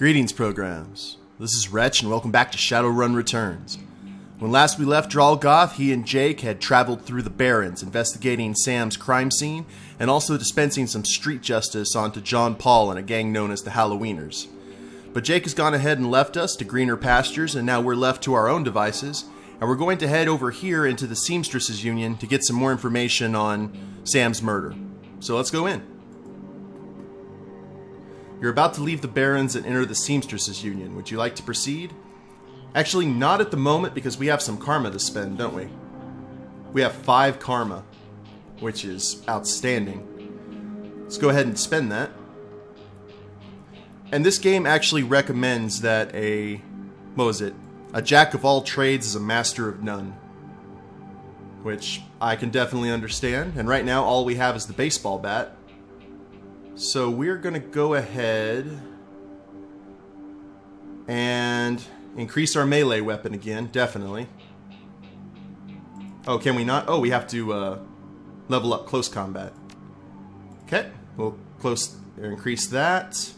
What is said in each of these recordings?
Greetings, programs. This is Wretch, and welcome back to Shadowrun Returns. When last we left Drallgoth, he and Jake had traveled through the Barrens, investigating Sam's crime scene, and also dispensing some street justice onto John Paul and a gang known as the Halloweeners. But Jake has gone ahead and left us to greener pastures, and now we're left to our own devices, and we're going to head over here into the Seamstress Union to get some more information on Sam's murder. So let's go in. You're about to leave the Barrens and enter the Seamstress Union. Would you like to proceed? Actually, not at the moment, because we have some karma to spend, don't we? We have 5 karma, which is outstanding. Let's go ahead and spend that. And this game actually recommends that a jack of all trades is a master of none. Which I can definitely understand. And right now, all we have is the baseball bat. So we're going to go ahead and increase our melee weapon again, definitely. Oh, can we not? Oh, we have to level up close combat. Okay, we'll increase that.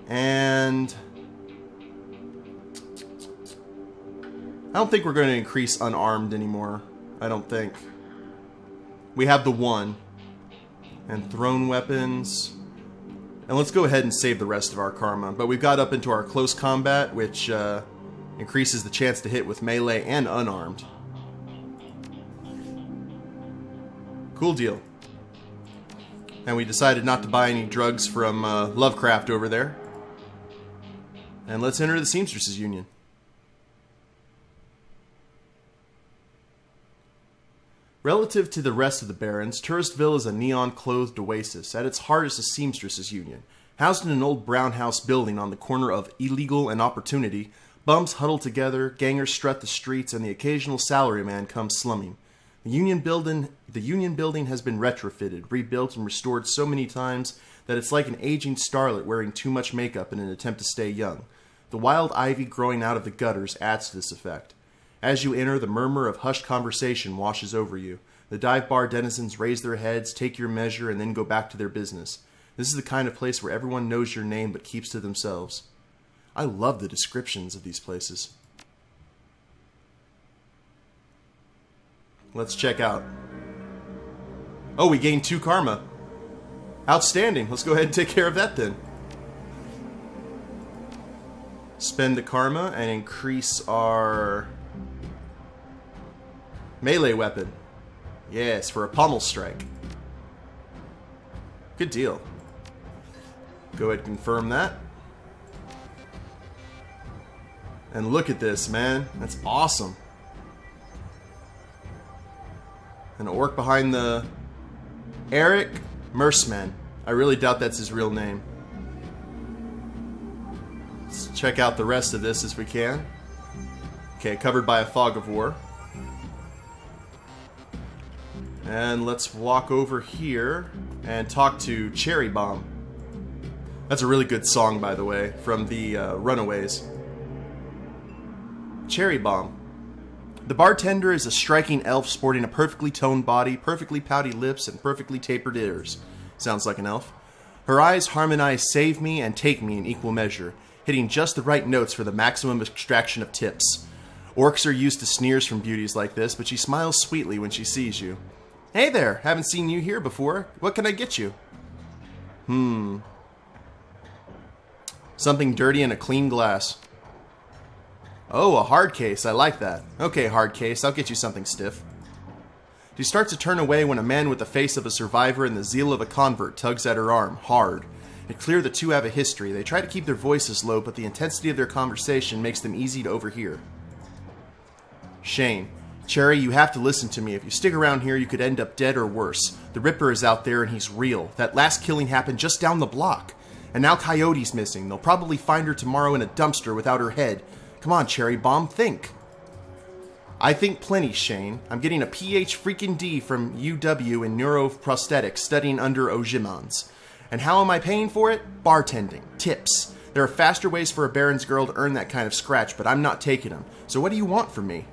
And I don't think we're going to increase unarmed anymore. I don't think. We have the 1. And thrown weapons. And let's go ahead and save the rest of our karma. But we've got up into our close combat, which increases the chance to hit with melee and unarmed. Cool deal. And we decided not to buy any drugs from Lovecraft over there. And let's enter the Seamstress Union. Relative to the rest of the Barrens, Touristville is a neon-clothed oasis. At its heart is the Seamstress Union. Housed in an old brown house building on the corner of Illegal and Opportunity, bums huddle together, gangers strut the streets, and the occasional salaryman comes slumming. The Union building has been retrofitted, rebuilt, and restored so many times that it's like an aging starlet wearing too much makeup in an attempt to stay young. The wild ivy growing out of the gutters adds to this effect. As you enter, the murmur of hushed conversation washes over you. The dive bar denizens raise their heads, take your measure, and then go back to their business. This is the kind of place where everyone knows your name but keeps to themselves. I love the descriptions of these places. Let's check out. Oh, we gained 2 karma. Outstanding. Let's go ahead and take care of that then. Spend the karma and increase our melee weapon. Yes, for a pommel strike. Good deal. Go ahead and confirm that. And look at this, man. That's awesome. An orc behind the... Eric Merceman. I really doubt that's his real name. Let's check out the rest of this as we can. Okay, covered by a fog of war. And let's walk over here and talk to Cherry Bomb. That's a really good song, by the way, from the Runaways. Cherry Bomb. The bartender is a striking elf sporting a perfectly toned body, perfectly pouty lips, and perfectly tapered ears. Sounds like an elf. Her eyes harmonize save me and take me in equal measure, hitting just the right notes for the maximum extraction of tips. Orcs are used to sneers from beauties like this, but she smiles sweetly when she sees you. Hey there, haven't seen you here before. What can I get you? Something dirty in a clean glass. Oh, a hard case. I like that. Okay, hard case. I'll get you something stiff. She starts to turn away when a man with the face of a survivor and the zeal of a convert tugs at her arm, hard. It's clear the two have a history. They try to keep their voices low, but the intensity of their conversation makes them easy to overhear. Shane. Cherry, you have to listen to me. If you stick around here, you could end up dead or worse. The Ripper is out there and he's real. That last killing happened just down the block. And now Coyote's missing. They'll probably find her tomorrow in a dumpster without her head. Come on, Cherry Bomb, think. I think plenty, Shane. I'm getting a Ph.D. from UW in neuroprosthetics studying under Ojimans. And how am I paying for it? Bartending. Tips. There are faster ways for a Baron's girl to earn that kind of scratch, but I'm not taking them. So what do you want from me?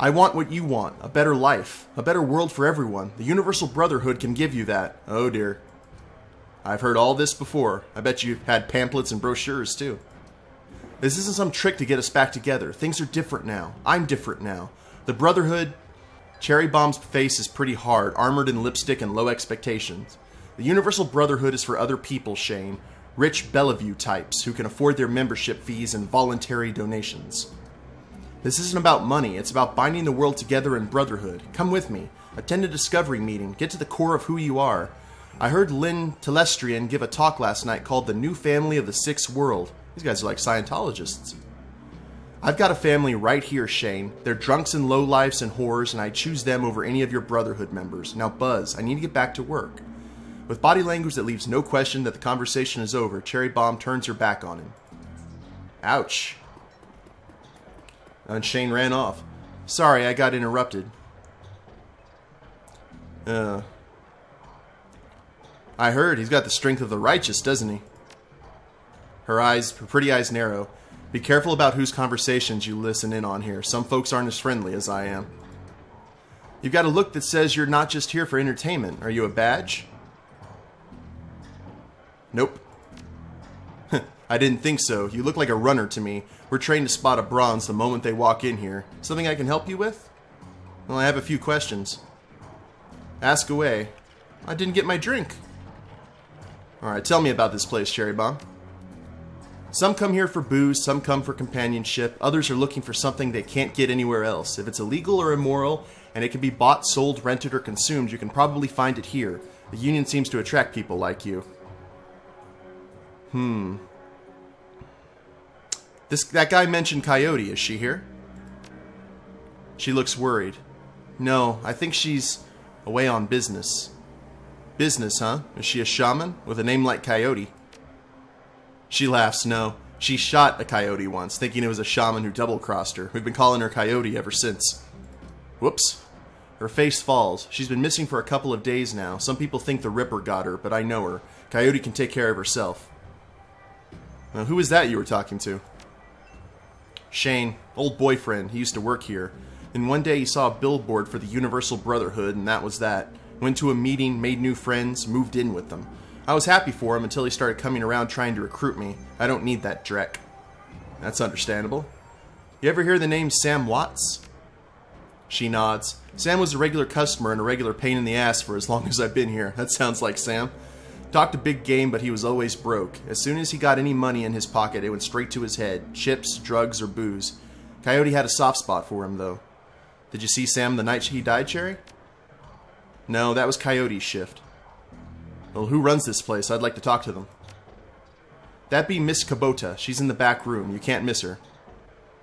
I want what you want, a better life, a better world for everyone. The Universal Brotherhood can give you that. Oh dear. I've heard all this before. I bet you've had pamphlets and brochures, too. This isn't some trick to get us back together. Things are different now. I'm different now. The Brotherhood... Cherry Bomb's face is pretty hard, armored in lipstick and low expectations. The Universal Brotherhood is for other people, Shane. Rich Bellevue types who can afford their membership fees and voluntary donations. This isn't about money. It's about binding the world together in brotherhood. Come with me. Attend a discovery meeting. Get to the core of who you are. I heard Lynn Telestrian give a talk last night called The New Family of the Sixth World. These guys are like Scientologists. I've got a family right here, Shane. They're drunks and lowlifes and whores, and I choose them over any of your Brotherhood members. Now, Buzz, I need to get back to work. With body language that leaves no question that the conversation is over, Cherry Bomb turns her back on him. Ouch. And Shane ran off. Sorry, I got interrupted. I heard he's got the strength of the righteous, doesn't he? Her pretty eyes narrow. Be careful about whose conversations you listen in on here. Some folks aren't as friendly as I am. You've got a look that says you're not just here for entertainment. Are you a badge? Nope. I didn't think so. You look like a runner to me. We're trained to spot a bronze the moment they walk in here. Something I can help you with? Well, I have a few questions. Ask away. I didn't get my drink. Alright, tell me about this place, Cherry Bomb. Some come here for booze, some come for companionship, others are looking for something they can't get anywhere else. If it's illegal or immoral, and it can be bought, sold, rented, or consumed, you can probably find it here. The Union seems to attract people like you. That guy mentioned Coyote. Is she here? She looks worried. No, I think she's away on business. Business, huh? Is she a shaman with a name like Coyote? She laughs. No, she shot a coyote once, thinking it was a shaman who double-crossed her. We've been calling her Coyote ever since. Whoops. Her face falls. She's been missing for a couple of days now. Some people think the Ripper got her, but I know her. Coyote can take care of herself. Now, who was that you were talking to? Shane, old boyfriend. He used to work here. And one day he saw a billboard for the Universal Brotherhood, and that was that. Went to a meeting, made new friends, moved in with them. I was happy for him until he started coming around trying to recruit me. I don't need that dreck. That's understandable. You ever hear the name Sam Watts? She nods. Sam was a regular customer and a regular pain in the ass for as long as I've been here. That sounds like Sam. Talked a big game, but he was always broke. As soon as he got any money in his pocket, it went straight to his head. Chips, drugs, or booze. Coyote had a soft spot for him, though. Did you see Sam the night he died, Cherry? No, that was Coyote's shift. Well, who runs this place? I'd like to talk to them. That'd be Miss Kubota. She's in the back room. You can't miss her.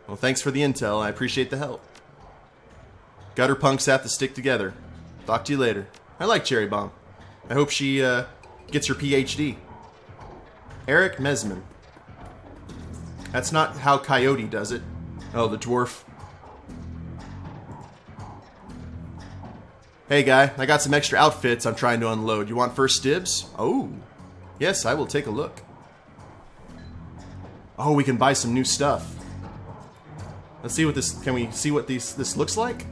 Well, thanks for the intel. I appreciate the help. Gutter punks have to stick together. Talk to you later. I like Cherry Bomb. I hope she gets her PhD. Eric Mesman. That's not how Coyote does it. Oh, the dwarf. Hey guy, I got some extra outfits I'm trying to unload. You want first dibs? Oh, yes, I will take a look. Oh, we can buy some new stuff. Let's see what this, can we see what this looks like?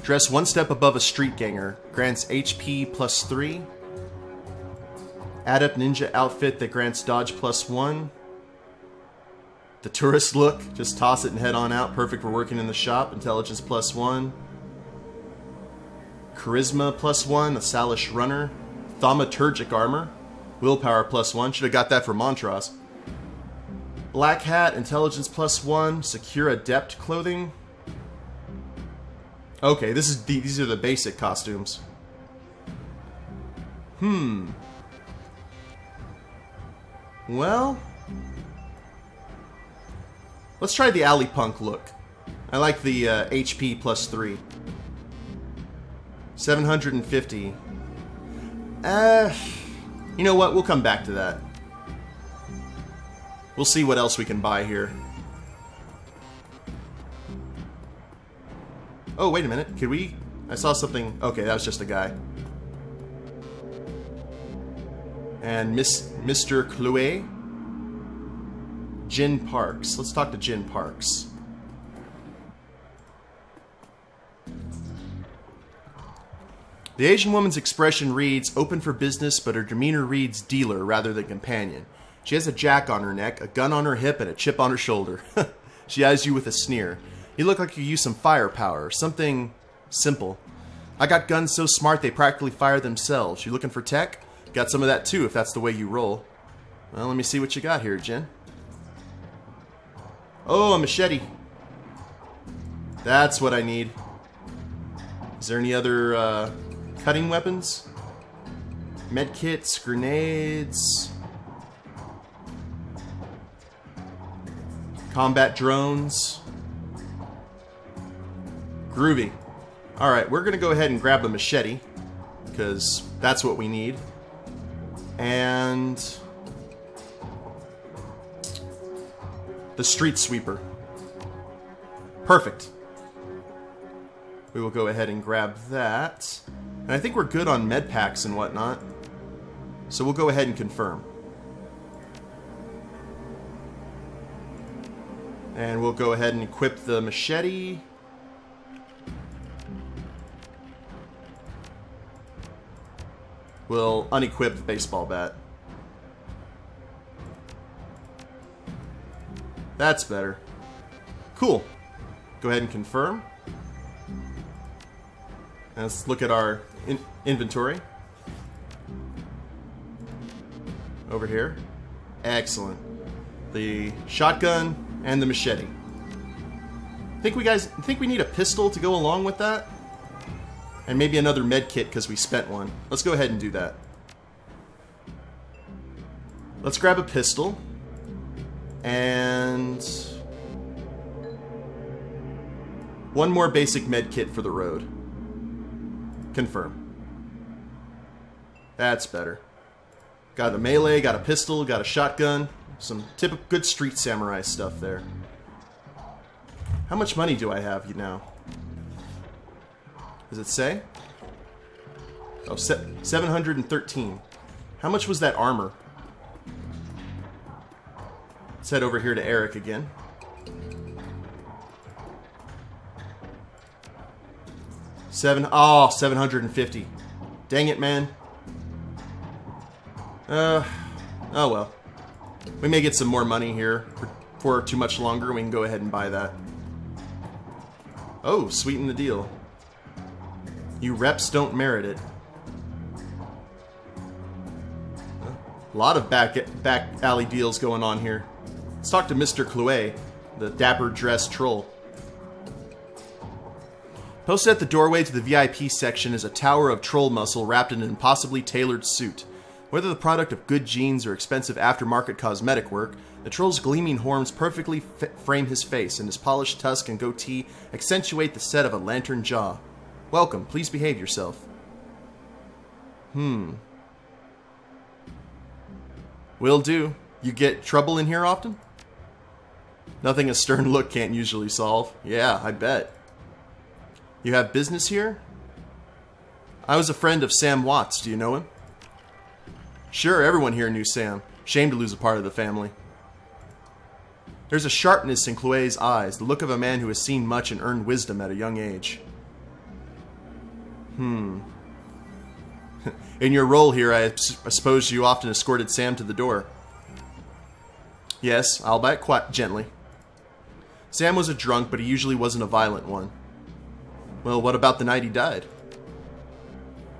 Dress one step above a street ganger. Grants HP +3. Adept ninja outfit that grants dodge +1. The tourist look, just toss it and head on out. Perfect for working in the shop. Intelligence +1. Charisma +1. A Salish runner. Thaumaturgic armor. Willpower +1. Should have got that for Montrose. Black hat. Intelligence +1. Secure adept clothing. Okay, these are the basic costumes. Well, let's try the alley punk look. I like the HP +3. 750. You know what? We'll come back to that. We'll see what else we can buy here. Oh, wait a minute. Could we? I saw something. Okay, that was just a guy. And Mr. Clouet. Jin Parks. Let's talk to Jin Parks. The Asian woman's expression reads open for business, but her demeanor reads dealer rather than companion. She has a jack on her neck, a gun on her hip, and a chip on her shoulder. She eyes you with a sneer. You look like you use some firepower, something simple. I got guns so smart they practically fire themselves. You looking for tech? Got some of that too, if that's the way you roll. Well, let me see what you got here, Jen. Oh, a machete. That's what I need. Is there any other cutting weapons? Medkits, grenades, combat drones. Groovy. Alright, we're going to go ahead and grab a machete, because that's what we need. And the street sweeper. Perfect. We will go ahead and grab that. And I think we're good on med packs and whatnot. So we'll go ahead and confirm. And we'll go ahead and equip the machete. We'll unequip the baseball bat. That's better. Cool. Go ahead and confirm. And let's look at our inventory. Over here. Excellent. The shotgun and the machete. Think we need a pistol to go along with that? And maybe another med kit because we spent one. Let's go ahead and do that. Let's grab a pistol. And one more basic med kit for the road. Confirm. That's better. Got a melee, got a pistol, got a shotgun. Some typical good street samurai stuff there. How much money do I have you now? Does it say? Oh, 713. How much was that armor? Let's head over here to Eric again. Oh, 750. Dang it, man. Oh well. We may get some more money here for too much longer. We can go ahead and buy that. Oh, sweeten the deal. You reps don't merit it. A lot of back alley deals going on here. Let's talk to Mr. Clouet, the dapper dressed troll. Posted at the doorway to the VIP section is a tower of troll muscle wrapped in an impossibly tailored suit. Whether the product of good genes or expensive aftermarket cosmetic work, the troll's gleaming horns perfectly frame his face, and his polished tusk and goatee accentuate the set of a lantern jaw. Welcome, please behave yourself. Will do. You get trouble in here often? Nothing a stern look can't usually solve. Yeah, I bet. You have business here? I was a friend of Sam Watts. Do you know him? Sure, everyone here knew Sam. Shame to lose a part of the family. There's a sharpness in Chloe's eyes, the look of a man who has seen much and earned wisdom at a young age. In your role here, I suppose you often escorted Sam to the door. Yes, albeit quite gently. Sam was a drunk, but he usually wasn't a violent one. Well, what about the night he died?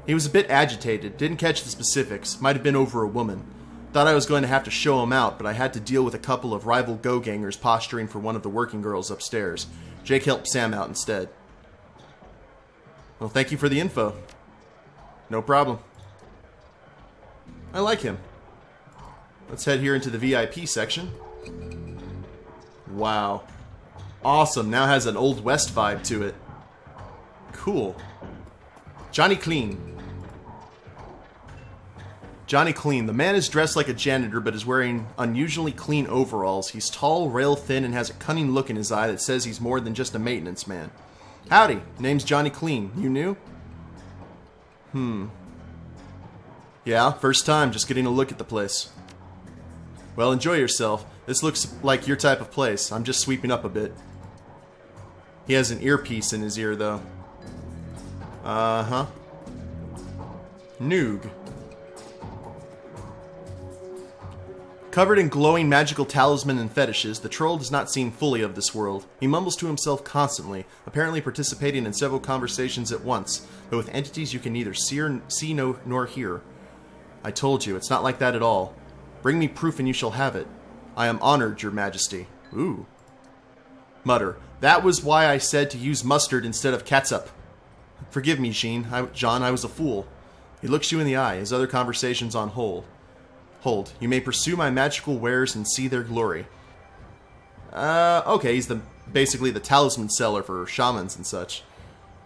He was a bit agitated, didn't catch the specifics, might have been over a woman. Thought I was going to have to show him out, but I had to deal with a couple of rival go-gangers posturing for one of the working girls upstairs. Jake helped Sam out instead. Well, thank you for the info. No problem. I like him. Let's head here into the VIP section. Wow. Awesome. Now has an Old West vibe to it. Cool. Johnny Clean. Johnny Clean. The man is dressed like a janitor but is wearing unusually clean overalls. He's tall, rail thin, and has a cunning look in his eye that says he's more than just a maintenance man. Howdy. Name's Johnny Clean. You new? Yeah, first time. Just getting a look at the place. Well, enjoy yourself. This looks like your type of place. I'm just sweeping up a bit. He has an earpiece in his ear, though. Uh-huh. Noog. Covered in glowing magical talisman and fetishes, the troll does not seem fully of this world. He mumbles to himself constantly, apparently participating in several conversations at once, but with entities you can neither see nor hear. I told you, it's not like that at all. Bring me proof and you shall have it. I am honored, your majesty. Ooh. Mutter. That was why I said to use mustard instead of catsup. Forgive me, John, I was a fool. He looks you in the eye, his other conversations on hold. You may pursue my magical wares and see their glory. Okay, he's basically the talisman seller for shamans and such.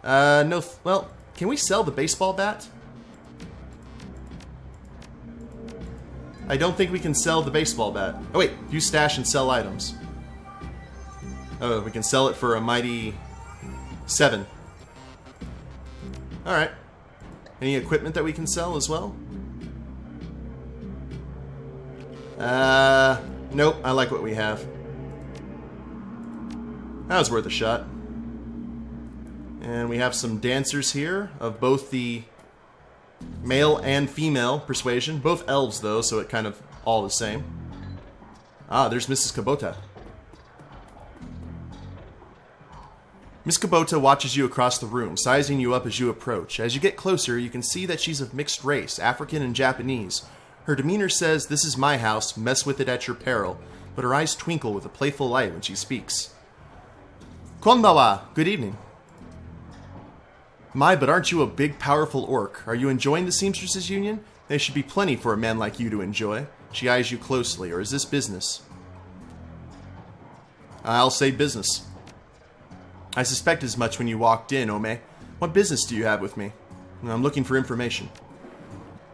No, well, can we sell the baseball bat? I don't think we can sell the baseball bat. Oh wait, use stash and sell items. Oh, we can sell it for a mighty 7. Alright. Any equipment that we can sell as well? Nope, I like what we have. That was worth a shot. And we have some dancers here of both the male and female persuasion. Both elves, though, so it kind of all the same. Ah, there's Mrs. Kubota. Miss Kubota watches you across the room, sizing you up as you approach. As you get closer, you can see that she's of mixed race, African and Japanese. Her demeanor says, "This is my house, mess with it at your peril," but her eyes twinkle with a playful light when she speaks. Konbawa, good evening. My, but aren't you a big, powerful orc? Are you enjoying the Seamstress Union? There should be plenty for a man like you to enjoy. She eyes you closely, or is this business? I'll say business. I suspect as much when you walked in, Ome. What business do you have with me? I'm looking for information.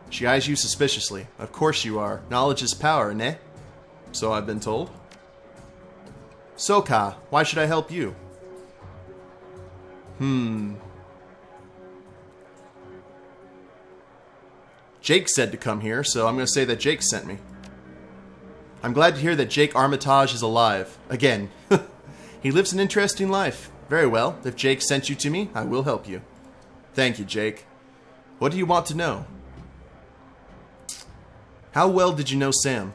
She eyes you suspiciously. Of course you are. Knowledge is power, ne? So I've been told. Soka, why should I help you? Jake said to come here, so I'm going to say that Jake sent me. I'm glad to hear that Jake Armitage is alive. Again. He lives an interesting life. Very well. If Jake sent you to me, I will help you. Thank you, Jake. What do you want to know? How well did you know Sam?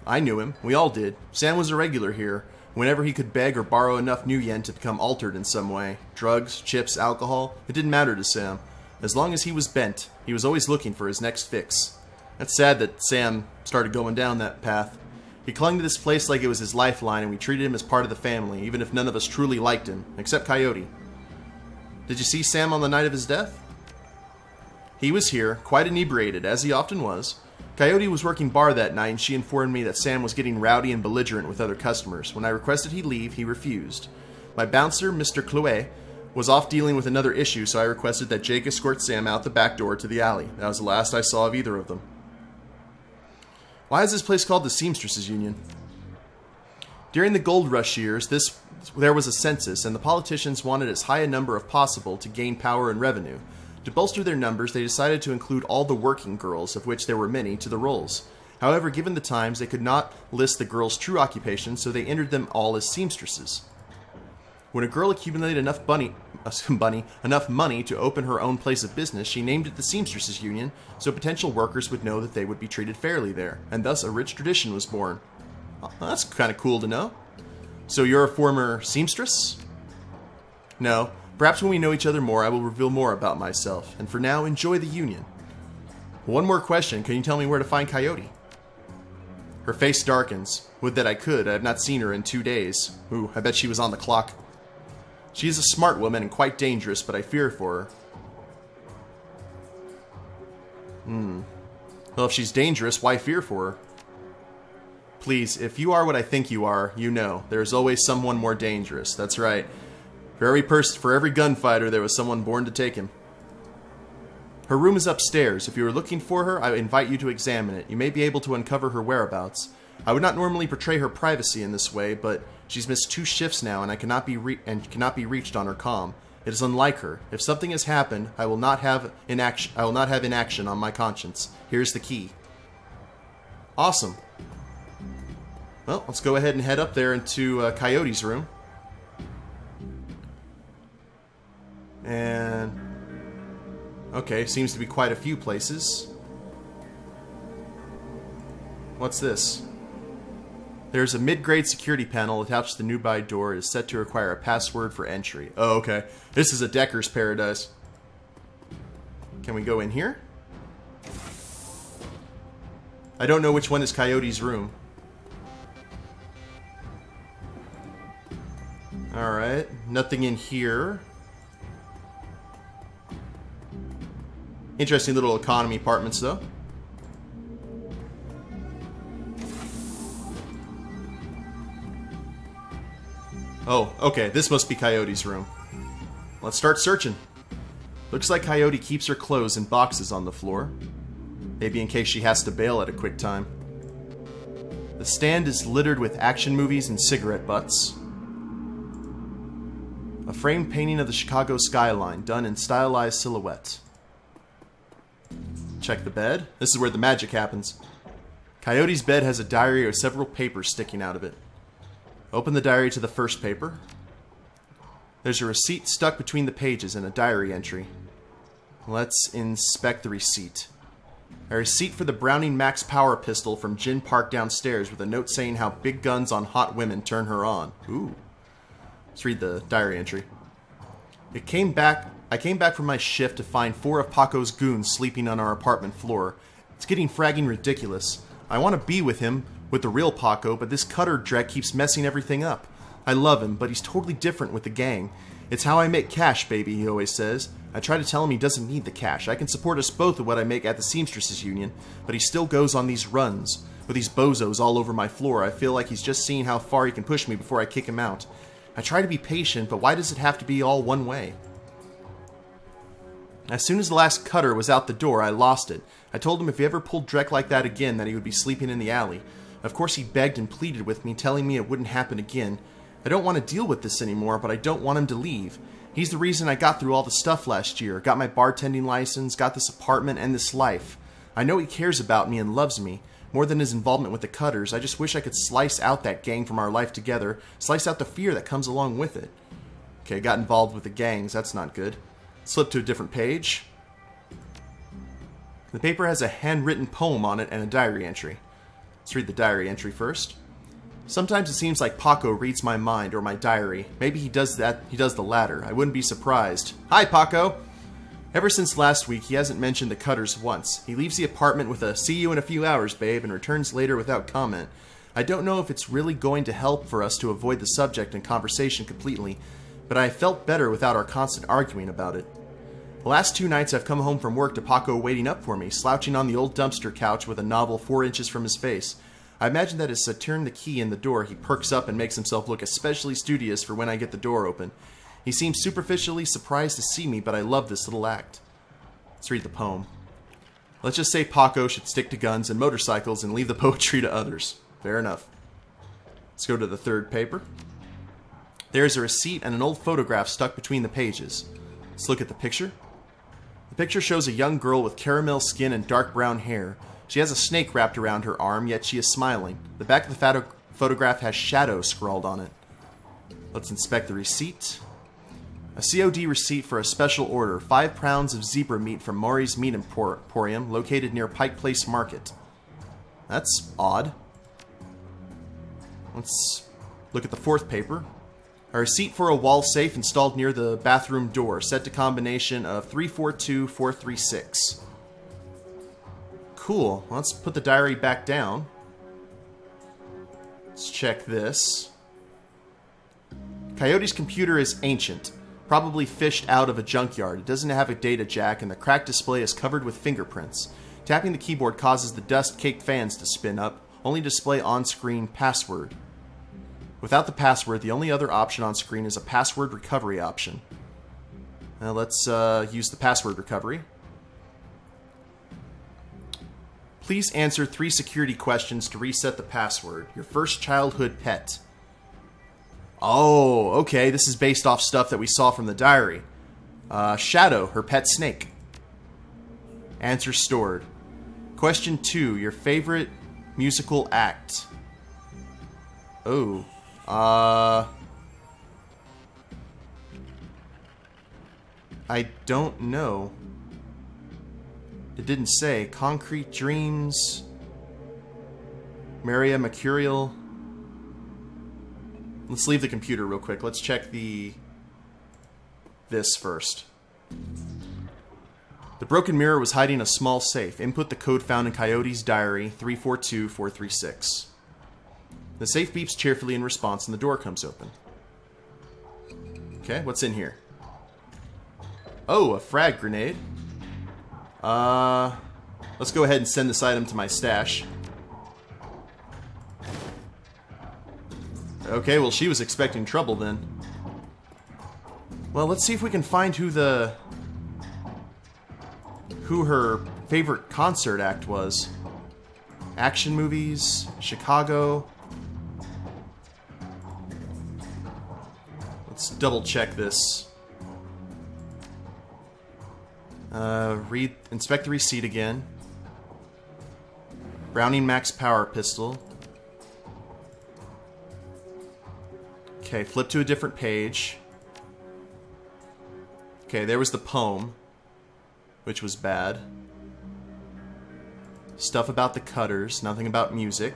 I knew him. We all did. Sam was a regular here. Whenever he could beg or borrow enough new yen to become altered in some way. Drugs, chips, alcohol. It didn't matter to Sam. As long as he was bent, he was always looking for his next fix. It's sad that Sam started going down that path. He clung to this place like it was his lifeline, and we treated him as part of the family, even if none of us truly liked him, except Coyote. Did you see Sam on the night of his death? He was here, quite inebriated, as he often was. Coyote was working bar that night, and she informed me that Sam was getting rowdy and belligerent with other customers. When I requested he leave, he refused. My bouncer, Mr. Chloe, was off dealing with another issue, so I requested that Jake escort Sam out the back door to the alley. That was the last I saw of either of them. Why is this place called the Seamstress Union? During the gold rush years, there was a census, and the politicians wanted as high a number as possible to gain power and revenue. To bolster their numbers, they decided to include all the working girls, of which there were many, to the rolls. However, given the times, they could not list the girls' true occupations, so they entered them all as seamstresses. When a girl accumulated enough money to open her own place of business, she named it the Seamstress Union, so potential workers would know that they would be treated fairly there, and thus a rich tradition was born. Well, that's kind of cool to know. So you're a former seamstress? No. Perhaps when we know each other more, I will reveal more about myself. And for now, enjoy the union. One more question. Can you tell me where to find Coyote? Her face darkens. Would that I could. I have not seen her in 2 days. Ooh, I bet she was on the clock. She is a smart woman and quite dangerous, but I fear for her. Well, if she's dangerous, why fear for her? Please, if you are what I think you are, you know. There is always someone more dangerous. That's right. For every gunfighter, there was someone born to take him. Her room is upstairs. If you are looking for her, I invite you to examine it. You may be able to uncover her whereabouts. I would not normally betray her privacy in this way, but she's missed 2 shifts now, and cannot be reached on her comm. It is unlike her. If something has happened, I will not have inaction on my conscience. Here's the key. Awesome. Well, let's go ahead and head up there into Coyote's room. And Okay, seems to be quite a few places. What's this? There's a mid-grade security panel attached to the nearby door. It is set to require a password for entry. Oh, okay. This is a Decker's paradise. Can we go in here? I don't know which one is Coyote's room. Alright, nothing in here. Interesting little economy apartments, though. Oh, okay, this must be Coyote's room. Let's start searching. Looks like Coyote keeps her clothes in boxes on the floor. Maybe in case she has to bail at a quick time. The stand is littered with action movies and cigarette butts. A framed painting of the Chicago skyline, done in stylized silhouette. Check the bed. This is where the magic happens. Coyote's bed has a diary with several papers sticking out of it. Open the diary to the first paper. There's a receipt stuck between the pages and a diary entry. Let's inspect the receipt. A receipt for the Browning Max Power pistol from Gin Park downstairs with a note saying how big guns on hot women turn her on. Ooh. Let's read the diary entry. I came back from my shift to find 4 of Paco's goons sleeping on our apartment floor. It's getting fragging ridiculous. I want to be with him, with the real Paco, but this cutter dreck keeps messing everything up. I love him, but he's totally different with the gang. It's how I make cash, baby, he always says. I try to tell him he doesn't need the cash. I can support us both with what I make at the Seamstress Union, but he still goes on these runs. With these bozos all over my floor, I feel like he's just seeing how far he can push me before I kick him out. I try to be patient, but why does it have to be all one way? As soon as the last cutter was out the door, I lost it. I told him if he ever pulled Drek like that again, that he would be sleeping in the alley. Of course he begged and pleaded with me, telling me it wouldn't happen again. I don't want to deal with this anymore, but I don't want him to leave. He's the reason I got through all the stuff last year, got my bartending license, got this apartment and this life. I know he cares about me and loves me. More than his involvement with the cutters, I just wish I could slice out that gang from our life together, slice out the fear that comes along with it. Okay, got involved with the gangs, that's not good. Slip to a different page. The paper has a handwritten poem on it and a diary entry. Let's read the diary entry first. Sometimes it seems like Paco reads my mind or my diary. Maybe he does the latter. I wouldn't be surprised. Hi, Paco! Ever since last week, he hasn't mentioned the cutters once. He leaves the apartment with a "see you in a few hours, babe," and returns later without comment. I don't know if it's really going to help for us to avoid the subject and conversation completely, but I felt better without our constant arguing about it. The last 2 nights I've come home from work to Paco waiting up for me, slouching on the old dumpster couch with a novel 4 inches from his face. I imagine that as I turn the key in the door, he perks up and makes himself look especially studious for when I get the door open. He seems superficially surprised to see me, but I love this little act. Let's read the poem. Let's just say Paco should stick to guns and motorcycles and leave the poetry to others. Fair enough. Let's go to the third paper. There's a receipt and an old photograph stuck between the pages. Let's look at the picture. The picture shows a young girl with caramel skin and dark brown hair. She has a snake wrapped around her arm, yet she is smiling. The back of the photograph has shadow scrawled on it. Let's inspect the receipt. A COD receipt for a special order, 5 pounds of zebra meat from Maury's Meat Emporium, located near Pike Place Market. That's odd. Let's look at the fourth paper. A receipt for a wall safe installed near the bathroom door, set to combination of 342436. Cool. Let's put the diary back down. Let's check this. Coyote's computer is ancient, probably fished out of a junkyard. It doesn't have a data jack, and the cracked display is covered with fingerprints. Tapping the keyboard causes the dust-caked fans to spin up, only display on-screen password. Without the password, the only other option on screen is a password recovery option. Now let's use the password recovery. Please answer 3 security questions to reset the password. Your first childhood pet. Oh, okay, this is based off stuff that we saw from the diary. Shadow, her pet snake. Answer stored. Question 2, your favorite musical act. Oh. I don't know. It didn't say. Concrete Dreams. Maria Mercurial. Let's leave the computer real quick. Let's check this first. The broken mirror was hiding a small safe. Input the code found in Coyote's diary, 342436. The safe beeps cheerfully in response and the door comes open. Okay, what's in here? Oh, a frag grenade. Let's go ahead and send this item to my stash. Okay, well, she was expecting trouble then. Well, let's see if we can find who her favorite concert act was. Action movies, Chicago. Let's double check this. Inspect the receipt again. Browning Max Power Pistol. Okay, flip to a different page. Okay, there was the poem, which was bad. Stuff about the Cutters, nothing about music.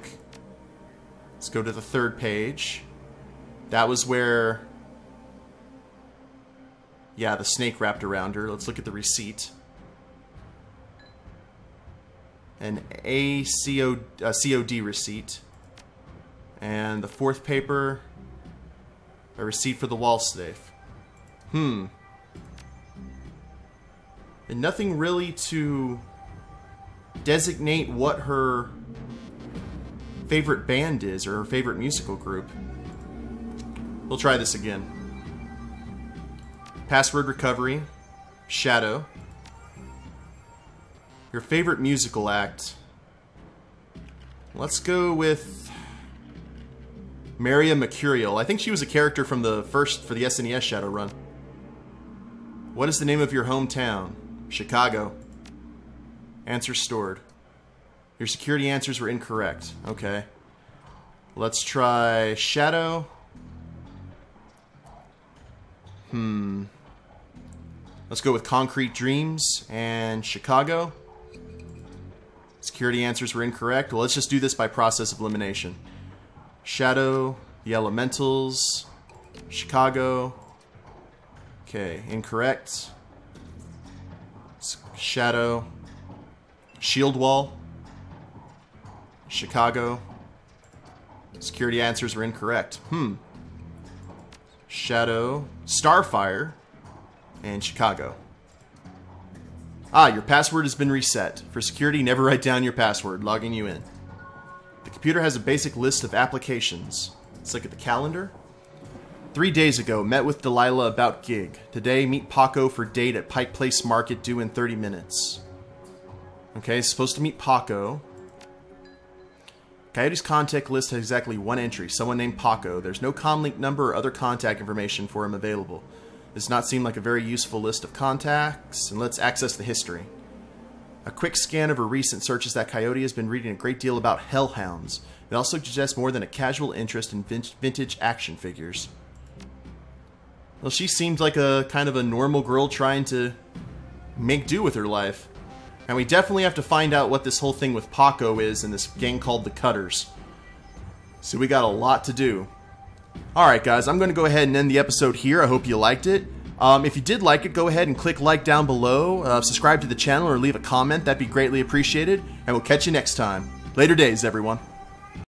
Let's go to the third page. That was where... yeah, the snake wrapped around her. Let's look at the receipt. An COD receipt. And the fourth paper, a receipt for the wall safe. And nothing really to designate what her favorite band is or her favorite musical group. We'll try this again. Password recovery. Shadow. Your favorite musical act. Let's go with Maria Mercurial. I think she was a character from the first, for the SNES Shadowrun. What is the name of your hometown? Chicago. Answer stored. Your security answers were incorrect. Okay. Let's try Shadow. Let's go with Concrete Dreams and Chicago. Security answers were incorrect. Well, let's just do this by process of elimination. Shadow, the Elementals, Chicago. Okay, incorrect. Shadow, Shield Wall, Chicago. Security answers were incorrect. Shadow, Starfire, and Chicago. Your password has been reset. For security, never write down your password. Logging you in. The computer has a basic list of applications. Let's look at the calendar. 3 days ago, met with Delilah about gig. Today, meet Paco for date at Pike Place Market due in 30 minutes. Okay, supposed to meet Paco. Coyote's contact list has exactly one entry, someone named Paco. There's no comlink number or other contact information for him available. This does not seem like a very useful list of contacts, and let's access the history. A quick scan of her recent searches that Coyote has been reading a great deal about hellhounds. It also suggests more than a casual interest in vintage action figures. Well, she seemed like a kind of a normal girl trying to make do with her life. And we definitely have to find out what this whole thing with Paco is in this gang called the Cutters. So we got a lot to do. Alright guys, I'm going to go ahead and end the episode here. I hope you liked it. If you did like it, go ahead and click like down below, subscribe to the channel, or leave a comment. That'd be greatly appreciated. And we'll catch you next time. Later days, everyone.